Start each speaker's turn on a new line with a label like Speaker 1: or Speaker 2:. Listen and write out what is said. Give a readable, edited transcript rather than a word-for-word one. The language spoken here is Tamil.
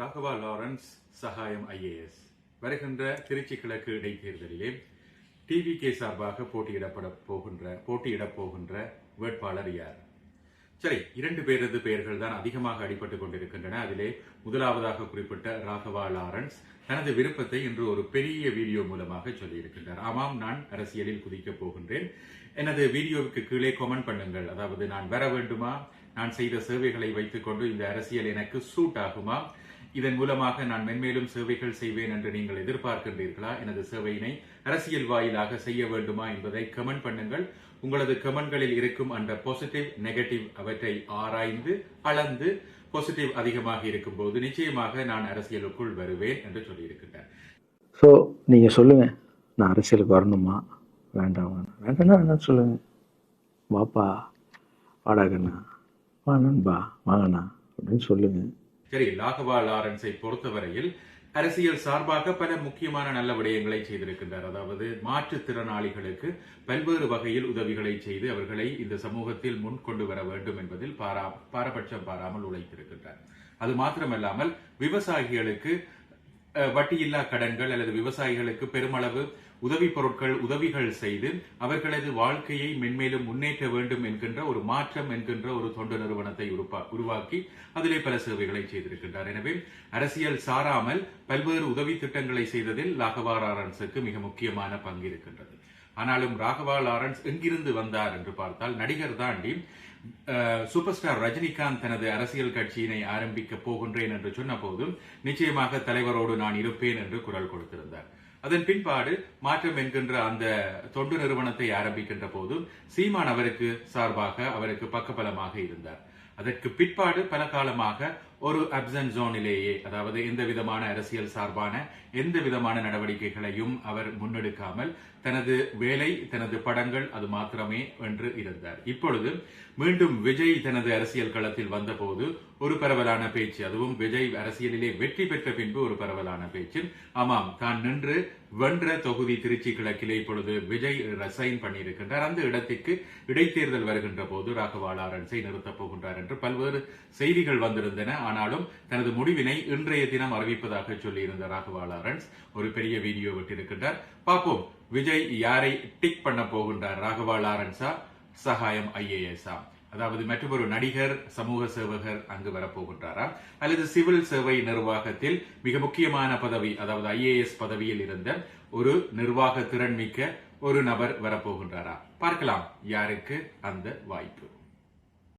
Speaker 1: ராகவா லாரன்ஸ் சகாயம் IAS வருகின்ற திருச்சி கிழக்கு இடைத்தேர்தலிலே டிவிகே சார்பாக போட்டியிடப் போகின்ற வேட்பாளர் யார்? சரி, இரண்டு பேரது பெயர்கள் தான் அதிகமாக அடிபட்டுக் கொண்டிருக்கின்றன. அதிலே முதலாவதாக குறிப்பிட்ட ராகவா லாரன்ஸ் தனது விருப்பத்தை இன்று ஒரு பெரிய வீடியோ மூலமாக சொல்லியிருக்கின்றார். ஆமாம், நான் அரசியலில் குதிக்கப் போகின்றேன். எனது வீடியோவுக்கு கீழே கமெண்ட் பண்ணுங்கள். அதாவது, நான் வர வேண்டுமா, நான் செய்த சேவைகளை வைத்துக் கொண்டு இந்த அரசியல் எனக்கு சூட் ஆகுமா, இதன் மூலமாக நான் மென்மேலும் சேவைகள் செய்வேன் என்று நீங்கள் எதிர்பார்க்கின்றீர்களா, எனது சேவையினை அரசியல் வாயிலாக செய்ய வேண்டுமா என்பதை கமெண்ட் பண்ணுங்கள். உங்களது கமெண்ட்களில் இருக்கும் அந்த பாசிட்டிவ் நெகட்டிவ் அவற்றை ஆராய்ந்து அளந்து பாசிட்டிவ் அதிகமாக இருக்கும் போது நிச்சயமாக நான் அரசியலுக்குள் வருவேன் என்று சொல்லியிருக்கின்றேன்.
Speaker 2: ஸோ நீங்கள் சொல்லுங்கள், நான் அரசியலுக்கு வரணுமா வேண்டாமா? வேண்டாம்னா என்ன சொல்லுங்க, வாப்பா வாடாகண்ணா, வா நண்பா வாங்கண்ணா அப்படின்னு சொல்லுங்க.
Speaker 1: சரி, ராகவா லாரன்ஸை பொறுத்தவரையில் அரசியல் சார்பாக பல முக்கியமான நல்ல விடயங்களை செய்திருக்கின்றார். அதாவது, மாற்றுத்திறனாளிகளுக்கு பல்வேறு வகையில் உதவிகளை செய்து அவர்களை இந்த சமூகத்தில் முன் கொண்டு வர வேண்டும் என்பதில் பாரபட்சம் பாராமல் உழைத்திருக்கின்றார். அது மாத்திரமல்லாமல் விவசாயிகளுக்கு வட்டியில்லா கடன்கள் அல்லது விவசாயிகளுக்கு பெருமளவு உதவி பொருட்கள் உதவிகள் செய்து அவர்களது வாழ்க்கையை மென்மேலும் முன்னேற்ற வேண்டும் என்கின்ற ஒரு மாற்றம் என்கின்ற ஒரு தொண்டு நிறுவனத்தை உருவாக்கி அதிலே பல சேவைகளை செய்திருக்கின்றார். எனவே அரசியல் சாராமல் பல்வேறு உதவி திட்டங்களை செய்ததில் ராகவா லாரன்ஸுக்கு மிக முக்கியமான பங்கு இருக்கின்றது. ஆனாலும் ராகவா லாரன்ஸ் எங்கிருந்து வந்தார் என்று பார்த்தால், நடிகர் தாண்டி சூப்பர் ஸ்டார் ரஜினிகாந்த் தனது அரசியல் கட்சியினை ஆரம்பிக்க போகின்றேன் என்று சொன்ன போதும் நிச்சயமாக தலைவரோடு நான் இருப்பேன் என்று குரல் கொடுத்திருந்தார். அதன் பின்பாடு மாற்றம் என்கின்ற அந்த தொண்டு நிறுவனத்தை ஆரம்பிக்கின்ற போதும் சீமான் அவருக்கு சார்பாக அவருக்கு பக்கபலமாக இருந்தார். அதற்கு பிற்பாடு பல காலமாக ஒரு அப்சன்ட் ஜோனிலேயே, அதாவது எந்த விதமான அரசியல் சார்பான எந்த விதமான நடவடிக்கைகளையும் அவர் முன்னெடுக்காமல் தனது வேலை, தனது படங்கள் அது மாத்திரமே என்று இருந்தார். இப்பொழுது மீண்டும் விஜய் தனது அரசியல் களத்தில் வந்தபோது ஒரு பரவலான பேச்சு, அதுவும் விஜய் அரசியலிலே வெற்றி பெற்ற பின்பு ஒரு பரவலான பேச்சு. ஆமாம், தான் நின்று வென்ற தொகுதி திருச்சி கிழக்கிலே இப்பொழுது விஜய் ரிசைன் பண்ணியிருக்கின்றார். அந்த இடத்திற்கு இடைத்தேர்தல் வருகின்ற போது ராகவா லாரன்ஸை நிறுத்தப் போகின்றார் என்று பல்வேறு செய்திகள் வந்திருந்தன. ஆனாலும் தனது முடிவினை இன்றைய தினம் அறிவிப்பதாக சொல்லியிருந்த ராகவா லாரன்ஸ் ஒரு பெரிய வீடியோ விட்டிருக்கின்றார். பார்ப்போம், விஜய் யாரை டிக் பண்ண போகின்றார்? ராகவா லாரன்ஸா, சகாயம் IAS-ஆ? அதாவது மற்றொரு நடிகர், சமூக சேவகர் அங்கு வரப்போகின்றாரா, அல்லது சிவில் சேவை நிர்வாகத்தில் மிக முக்கியமான பதவி, அதாவது IAS பதவியில் இருந்த ஒரு நிர்வாக திறன் மிக்க ஒரு நபர் வரப்போகின்றாரா? பார்க்கலாம் யாருக்கு அந்த வாய்ப்பு.